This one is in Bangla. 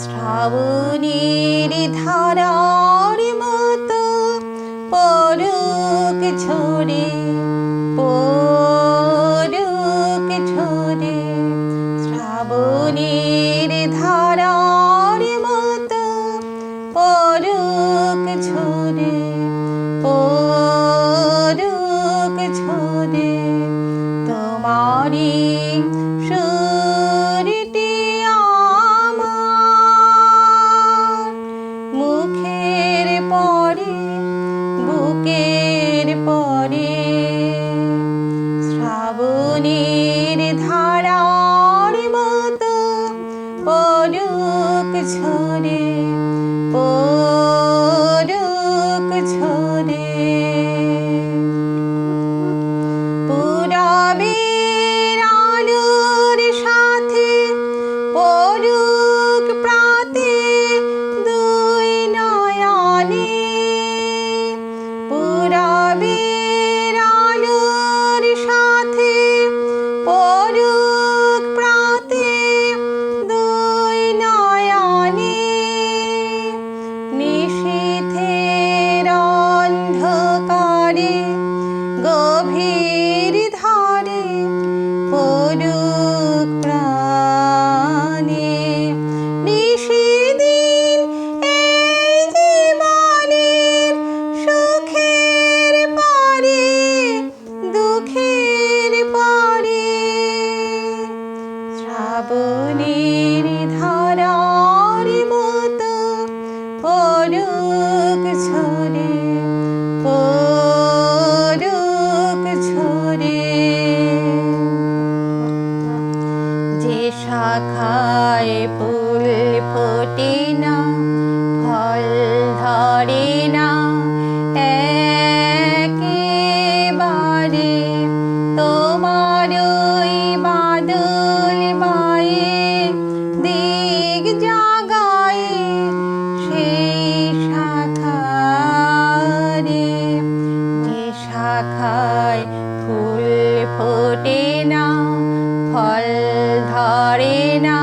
শ্রাবণের ধারার মতো পরক ঝরে পরক ঝরে, শ্রাবণের ধারার মতো পরক ঝরে পরক ঝরে। তোমারি সুরটি আমার মুখের পরে বুকের পরে, শ্রাবণের ধারার মতো পরক ঝরে পরক ঝরে। পূরবের আলোর সাথে পরুক প্রাতে দুই নয়নে, পূরবের আলোর সাথে পরুক প্রাতে দুই নয়নে, নিশীথের অন্ধকারে গভীর ধারে পরুক প্রাণে। নিশিদিন এই জীবনের সুখের পরে দুঃখের পরে, শ্রাবণের ধারার মতো পরক ঝরে পরক ঝরে। যে শাখায় ফুল ফোটে না ফল ধরে না একেবারে, তোমার ওই বাদল বায়ে দিক জাগায় সেই শাখারে। যে শাখায় ফুল ফোটে না ফল ধরে না